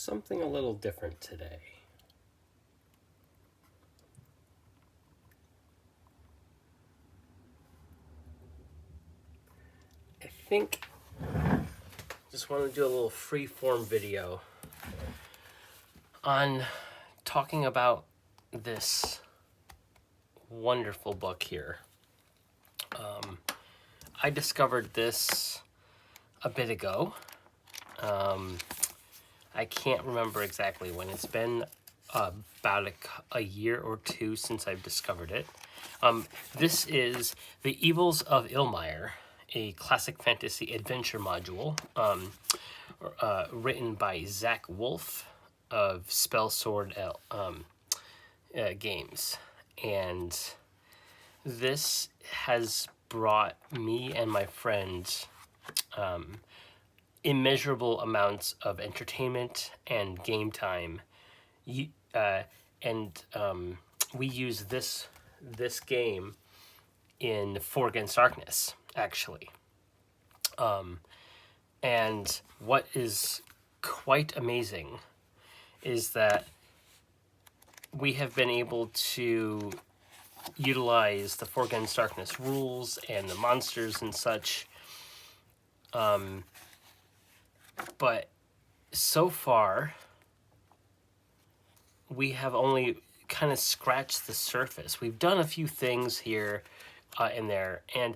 something a little different today. I think just want to do a little free-form video on talking about this wonderful book here. I discovered this a bit ago. I can't remember exactly when. It's been about a year or two since I've discovered it. This is The Evils of Illmire, a classic fantasy adventure module written by Zach Wolf of Spellsword Games. And this has brought me and my friends immeasurable amounts of entertainment and game time. We use this game in For Against Darkness, actually. And what is quite amazing is that we have been able to utilize the For Against Darkness rules and the monsters and such. But so far, we have only kind of scratched the surface. We've done a few things here and there, and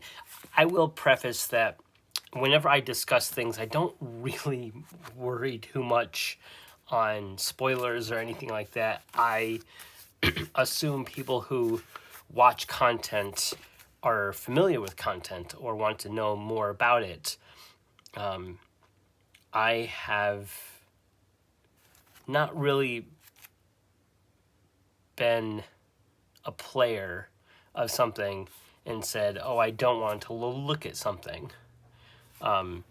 I will preface that whenever I discuss things, I don't really worry too much on spoilers or anything like that. I assume people who watch content are familiar with content or want to know more about it. I have not really been a player of something and said, oh, I don't want to look at something. But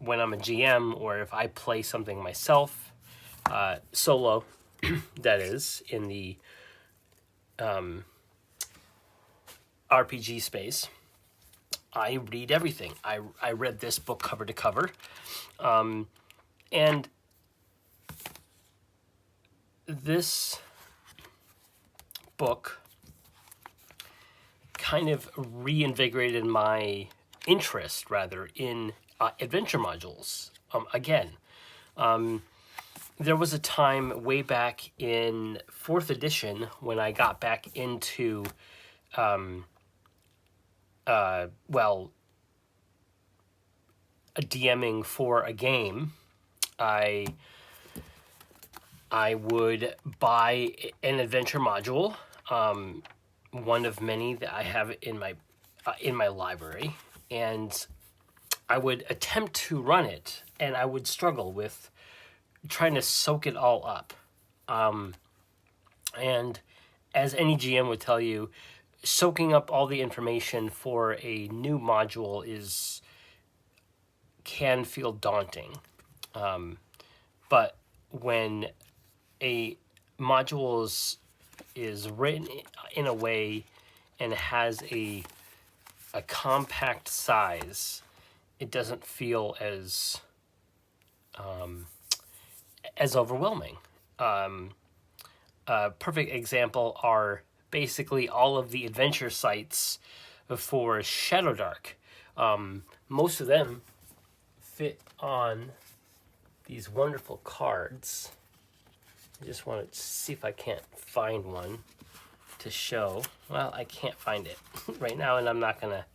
when I'm a GM, or if I play something myself, solo, that is, in the RPG space, I read everything. I read this book cover to cover. And this book kind of reinvigorated my interest, rather, in adventure modules. Again, there was a time way back in 4th edition when I got back into DMing for a game. I would buy an adventure module, one of many that I have in my library, and I would attempt to run it, and I would struggle with trying to soak it all up. And as any GM would tell you, soaking up all the information for a new module can feel daunting. But when a module is written in a way and has a compact size, it doesn't feel as overwhelming. A perfect example are basically all of the adventure sites for Shadowdark. Most of them fit on these wonderful cards. I just want to see if I can't find one to show. Well, I can't find it right now, and I'm not going to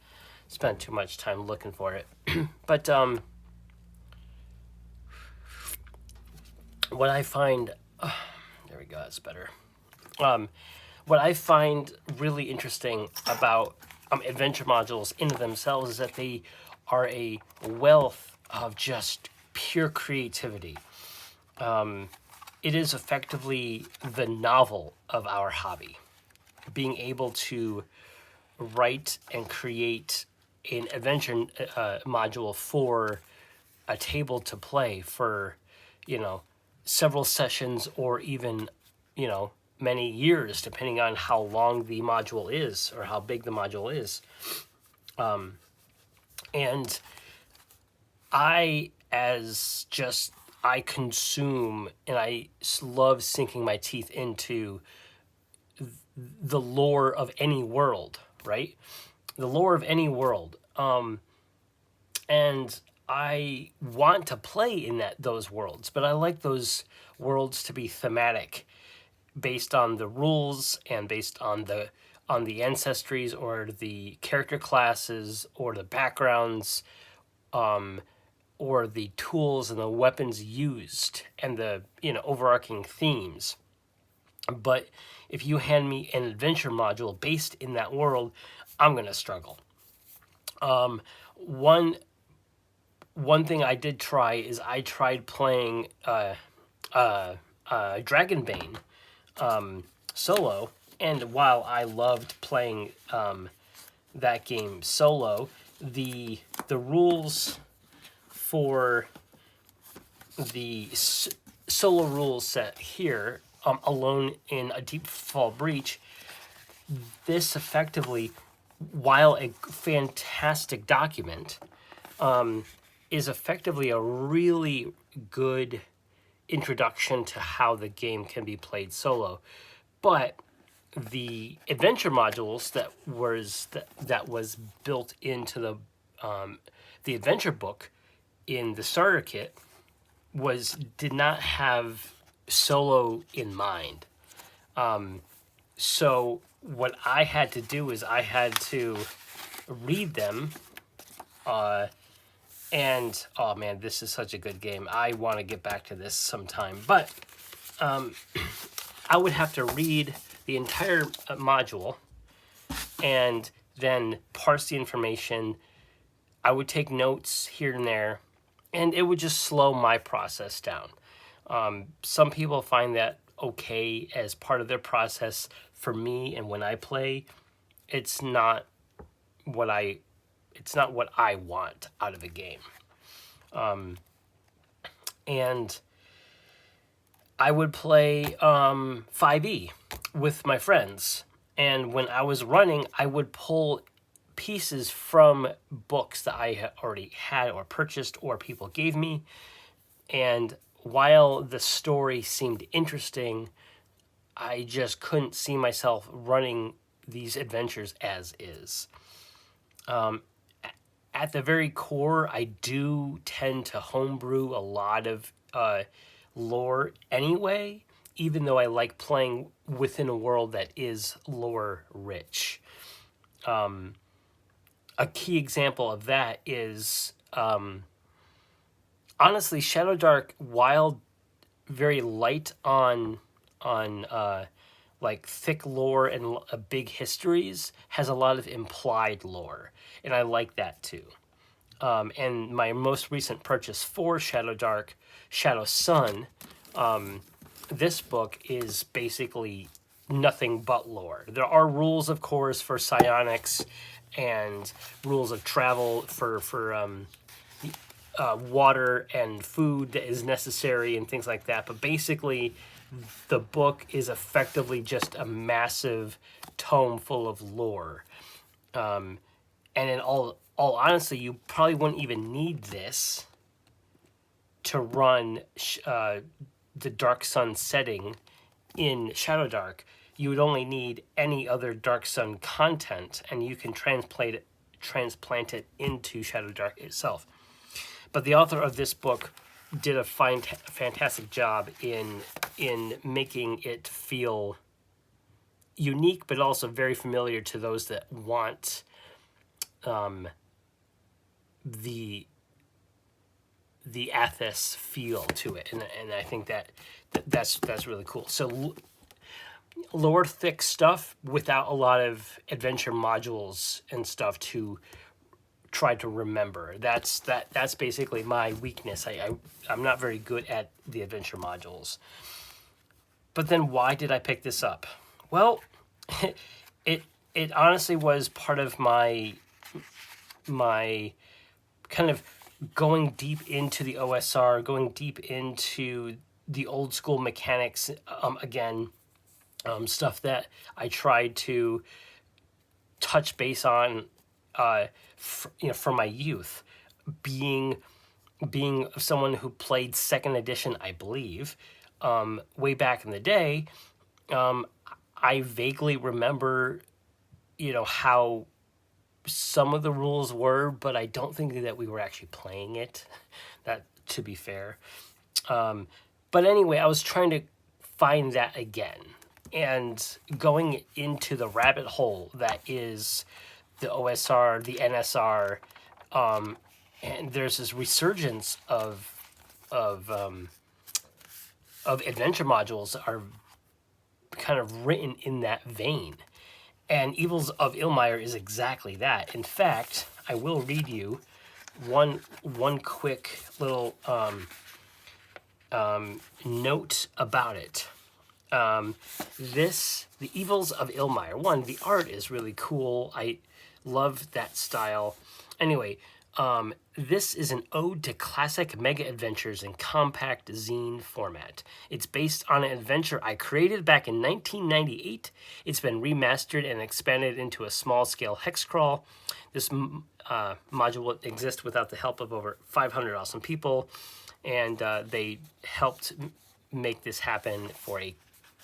spend too much time looking for it. But what I find... there we go, that's better. What I find really interesting about adventure modules in themselves is that they are a wealth of just pure creativity. It is effectively the novel of our hobby. Being able to write and create an adventure module for a table to play for, several sessions or even, many years, depending on how long the module is or how big the module is. And I, as just I consume and I love sinking my teeth into the lore of any world, right? The lore of any world. And I want to play in those worlds, but I like those worlds to be thematic, based on the rules and based on the ancestries or the character classes or the backgrounds, or the tools and the weapons used and the overarching themes. But if you hand me an adventure module based in that world, I'm gonna struggle. One thing I did try is I tried playing Dragonbane solo, and while I loved playing that game solo, the rules for the solo rules set here, Alone in a Deep Fall Breach, this effectively, while a fantastic document, is effectively a really good introduction to how the game can be played solo. But the adventure modules that was built into the adventure book in the starter kit did not have solo in mind. So what I had to do is I had to read them, and oh man, this is such a good game. I want to get back to this sometime, but I would have to read the entire module and then parse the information. I would take notes here and there, and it would just slow my process down. Some people find that okay as part of their process. For me, and when I play, it's not what I want out of a game. And I would play 5e with my friends, and when I was running, I would pull pieces from books that I already had or purchased or people gave me. And while the story seemed interesting, I just couldn't see myself running these adventures as is. At the very core, I do tend to homebrew a lot of lore anyway, even though I like playing within a world that is lore rich. A key example of that is, honestly, Shadowdark, while very light on like thick lore and big histories, has a lot of implied lore, and I like that too. And my most recent purchase for Shadowdark, Shadow Sun, this book is basically nothing but lore. There are rules, of course, for psionics and rules of travel for water and food that is necessary and things like that. But basically, the book is effectively just a massive tome full of lore. And in all honesty, you probably wouldn't even need this to run the Dark Sun setting in Shadowdark. You would only need any other Dark Sun content, and you can transplant it into Shadowdark itself. But the author of this book did a fantastic job in making it feel unique, but also very familiar to those that want the Athos feel to it, and I think that's really cool. So lore thick stuff without a lot of adventure modules and stuff to try to remember. That's basically my weakness. I'm not very good at the adventure modules. But then why did I pick this up? Well, it honestly was part of my kind of going deep into the OSR, going deep into the old school mechanics again, stuff that I tried to touch base on from my youth, being being someone who played second edition, I believe, way back in the day, I vaguely remember, how some of the rules were, but I don't think that we were actually playing it. That, to be fair. But anyway, I was trying to find that again, and going into the rabbit hole that is the OSR, the NSR, and there's this resurgence of adventure modules that are kind of written in that vein. And Evils of Ilmire is exactly that. In fact, I will read you one quick little note about it. The Evils of Ilmire. One, the art is really cool. I love that style. Anyway, this is an ode to classic mega adventures in compact zine format. It's based on an adventure I created back in 1998. It's been remastered and expanded into a small-scale hex crawl. This module will exist without the help of over 500 awesome people, and they helped make this happen for a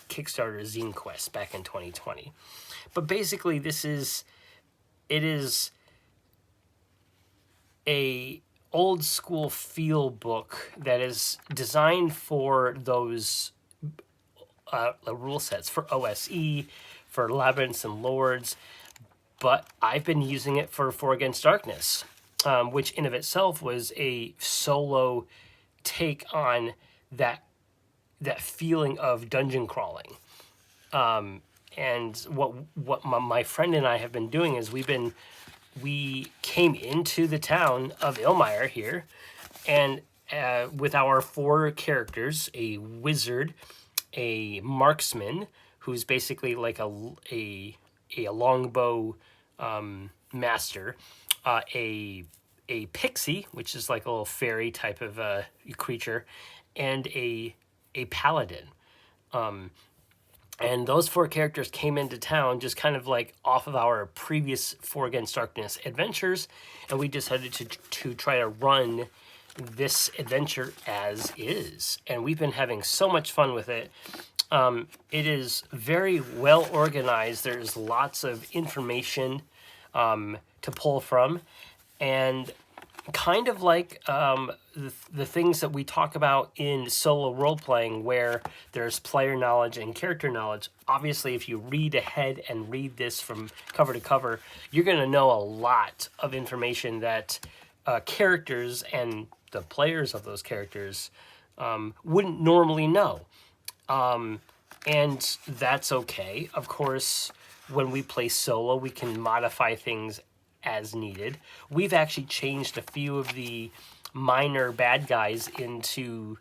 Kickstarter zine quest back in 2020. But basically, it is a old school feel book that is designed for those rule sets, for OSE, for Labyrinths and Lords, but I've been using it for Against Darkness, which in of itself was a solo take on that feeling of dungeon crawling. And what my friend and I have been doing is we came into the town of Ilmire here, and with our 4 characters, a wizard, a marksman, who's basically like a longbow master, a pixie, which is like a little fairy type of creature, and a paladin. And those 4 characters came into town just kind of like off of our previous Against Darkness adventures, and we decided to try to run this adventure as is. And we've been having so much fun with it. It is very well organized. There's lots of information to pull from, and kind of like the things that we talk about in solo role-playing, where there's player knowledge and character knowledge. Obviously, if you read ahead and read this from cover to cover, you're going to know a lot of information that characters and the players of those characters wouldn't normally know. And that's okay. Of course, when we play solo, we can modify things as needed. We've actually changed a few of the minor bad guys into,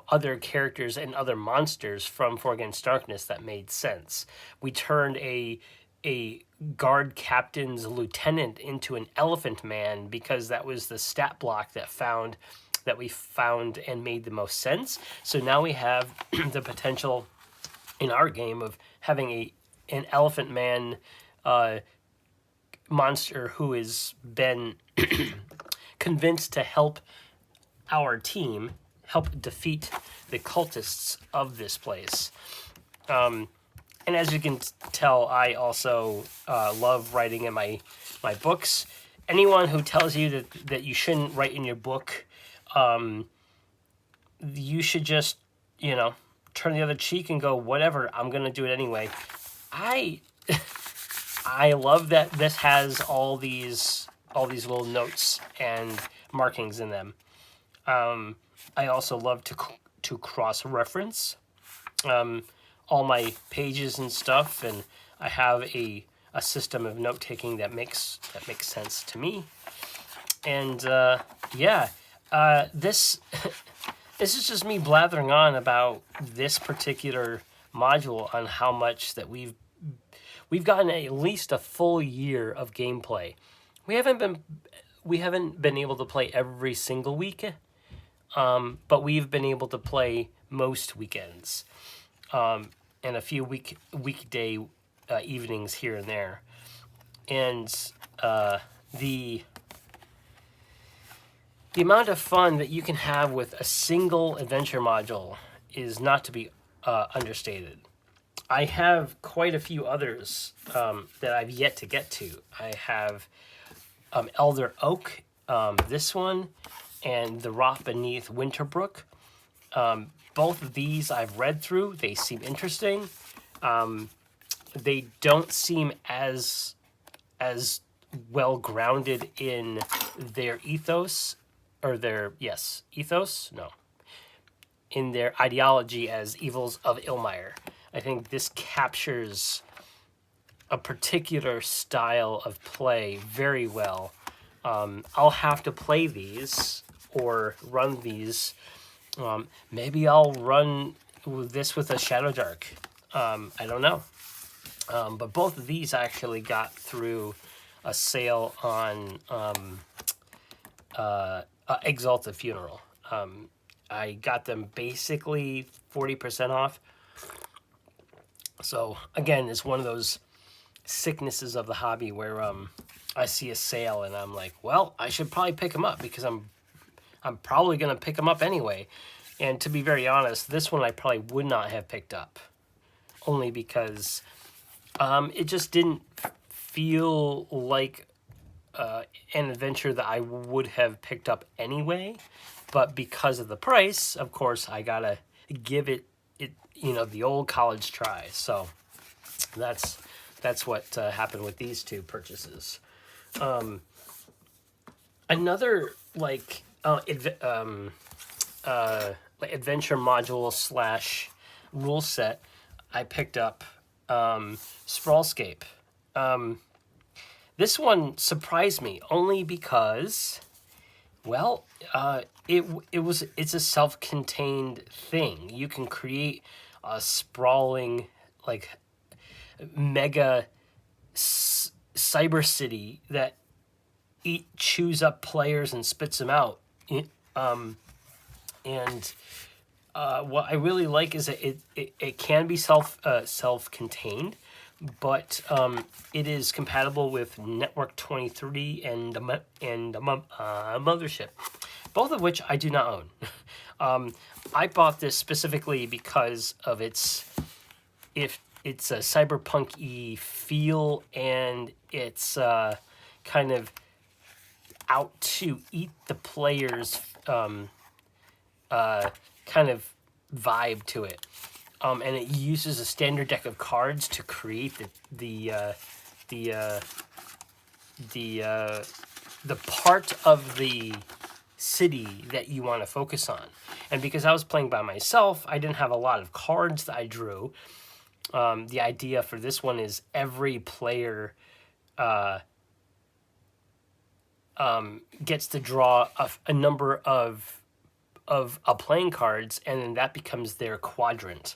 other characters and other monsters from Against Darkness that made sense. We turned a guard captain's lieutenant into an elephant man because that was the stat block that we found and made the most sense. So now we have the potential in our game of having an elephant man monster who has been convinced to help our team help defeat the cultists of this place. And as you can tell, I also love writing in my books. Anyone who tells you that you shouldn't write in your book, you should just, turn the other cheek and go, whatever, I'm going to do it anyway. I love that this has all these little notes and markings in them. I also love to cross-reference all my pages and stuff, and I have a system of note-taking that makes sense to me. And this is just me blathering on about this particular module, on how much that we've gotten at least a full year of gameplay. We haven't been able to play every single week, but we've been able to play most weekends, and a few weekday evenings here and there. And the amount of fun that you can have with a single adventure module is not to be understated. I have quite a few others that I've yet to get to. I have Elder Oak, this one, and The Rot Beneath Winterbrook. Both of these I've read through. They seem interesting. They don't seem as well grounded in their ethos, or their ethos. No, in their ideology as Evils of Ilmire. I think this captures a particular style of play very well. I'll have to play these or run these. Maybe I'll run this with a Shadow Dark. I don't know. But both of these I actually got through a sale on Exalted Funeral. I got them basically 40% off. So again, it's one of those sicknesses of the hobby where I see a sale and I'm like, well, I should probably pick them up because I'm probably going to pick them up anyway. And to be very honest, this one I probably would not have picked up, only because it just didn't feel like an adventure that I would have picked up anyway. But because of the price, of course, I gotta give it the old college try. So that's what happened with these two purchases. Another adventure module / rule set I picked up, Sprawlscape. This one surprised me only because, well, it's a self-contained thing. You can create a sprawling, like, mega cyber city that chews up players and spits them out. What I really like is that it can be self-contained, but it is compatible with Network 23 and the Mothership, both of which I do not own. I bought this specifically because of it's a cyberpunk-y feel, and it's kind of out to eat the players kind of vibe to it. And it uses a standard deck of cards to create the part of the city that you want to focus on. And because I was playing by myself, I didn't have a lot of cards that I drew. The idea for this one is every player gets to draw a number of playing cards, and then that becomes their quadrant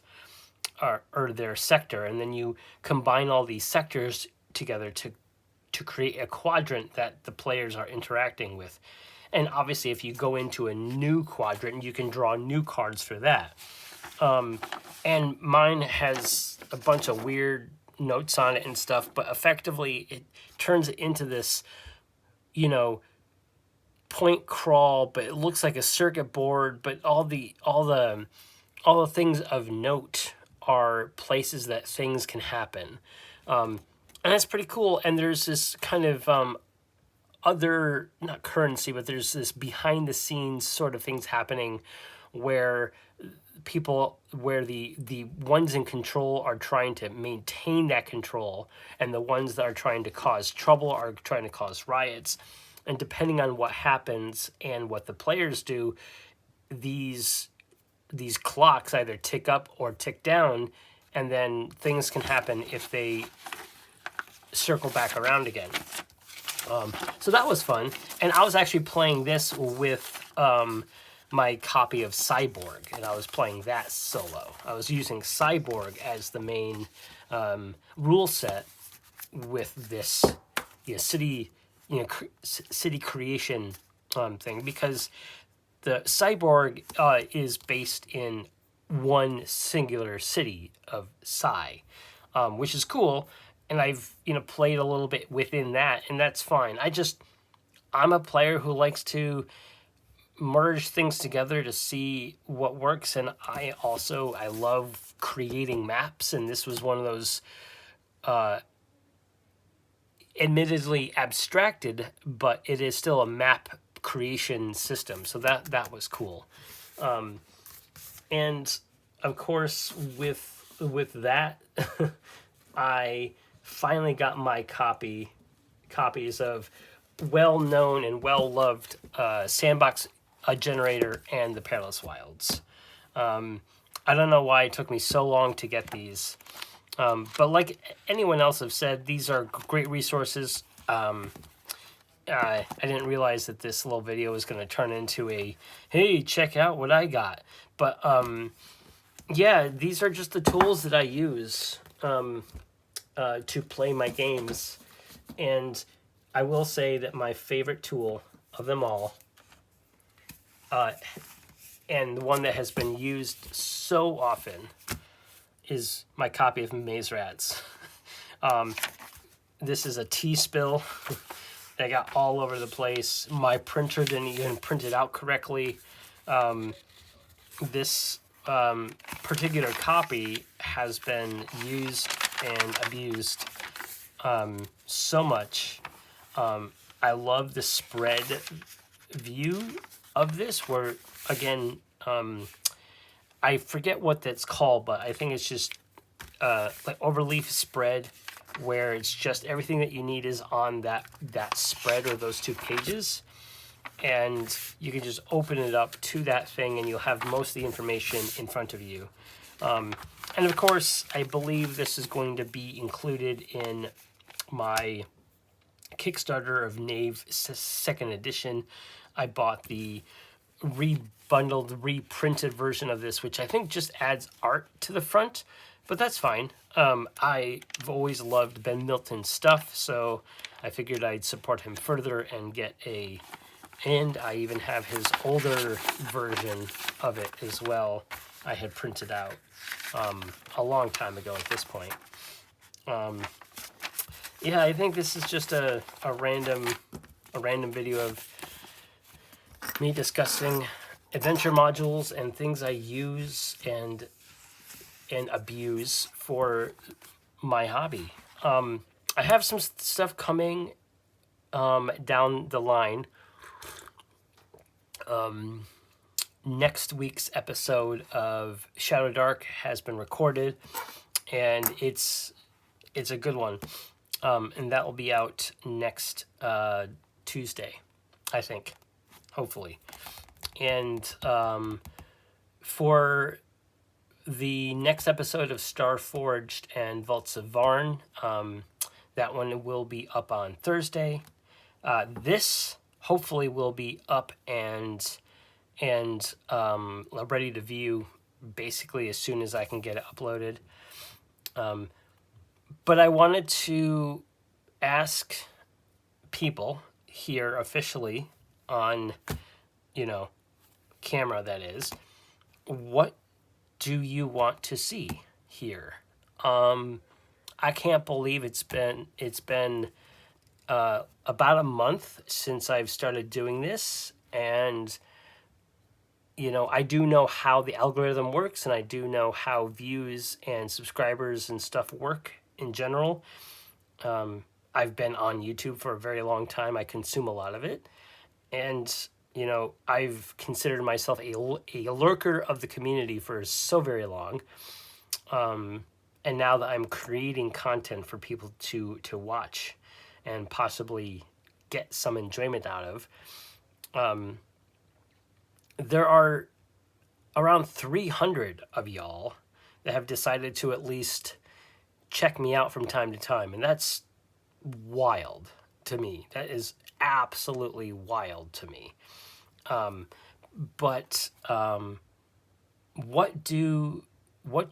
or their sector, and then you combine all these sectors together to create a quadrant that the players are interacting with. And obviously, if you go into a new quadrant, you can draw new cards for that. And mine has a bunch of weird notes on it and stuff, but effectively it turns it into this, point crawl, but it looks like a circuit board, but all the things of note are places that things can happen. And that's pretty cool. And there's this kind of other, not currency, but there's this behind the scenes sort of things happening where the ones in control are trying to maintain that control, and the ones that are trying to cause trouble are trying to cause riots. And depending on what happens and what the players do, these clocks either tick up or tick down, and then things can happen if they circle back around again. So that was fun. And I was actually playing this with my copy of Cyborg, and I was playing that solo. I was using Cyborg as the main rule set with this city creation thing, because the Cyborg is based in one singular city of Psy, which is cool. And I've played a little bit within that, and that's fine. I'm a player who likes to merge things together to see what works. And I love creating maps, and this was one of those admittedly abstracted, but it is still a map creation system. So that was cool. And of course, with that, I finally got my copies of well-known and well-loved Sandbox Generator and the Perilous Wilds. I don't know why it took me so long to get these, but like anyone else have said, these are great resources. I didn't realize that this little video was going to turn into a, hey, check out what I got. But yeah, these are just the tools that I use to play my games. And I will say that my favorite tool of them all, and the one that has been used so often, is my copy of Maze Rats. This is a T-spill that got all over the place. My printer didn't even print it out correctly. This particular copy has been used and abused so much. I love the spread view of this, where, again, I forget what that's called, but I think it's just like overleaf spread, where it's just everything that you need is on that spread or those two pages, and you can just open it up to that thing and you'll have most of the information in front of you. And of course, I believe this is going to be included in my Kickstarter of Knave 2nd edition. I bought the rebundled, reprinted version of this, which I think just adds art to the front, but that's fine. I've always loved Ben Milton's stuff, so I figured I'd support him further and get and I even have his older version of it as well. I had printed out a long time ago at this point. Yeah, I think this is just a random video of me discussing adventure modules and things I use and abuse for my hobby. I have some stuff coming down the line. Next week's episode of Shadow Dark has been recorded, and it's a good one. And that will be out next Tuesday, I think, hopefully. And for the next episode of Starforged and Vaults of Varn, that one will be up on Thursday. This hopefully will be up and ready to view basically as soon as I can get it uploaded. But I wanted to ask people here officially on, camera, that is, what do you want to see here? I can't believe it's been about a month since I've started doing this, and I do know how the algorithm works, and I do know how views and subscribers and stuff work in general. I've been on YouTube for a very long time. I consume a lot of it, and I've considered myself a lurker of the community for so very long. And now that I'm creating content for people to watch and possibly get some enjoyment out of, there are around 300 of y'all that have decided to at least check me out from time to time, and that's wild to me. That is absolutely wild to me. But what do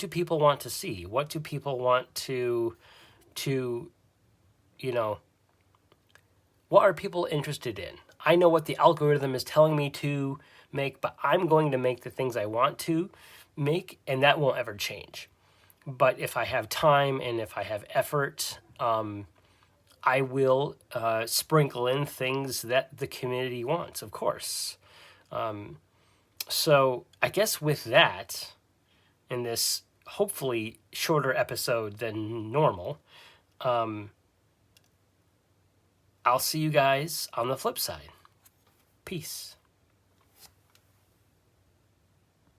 people want to see? What do people want to what are people interested in? I know what the algorithm is telling me to make, but I'm going to make the things I want to make, and that won't ever change. But if I have time and if I have effort, I will sprinkle in things that the community wants, of course. So I guess with that, in this hopefully shorter episode than normal, I'll see you guys on the flip side. Peace.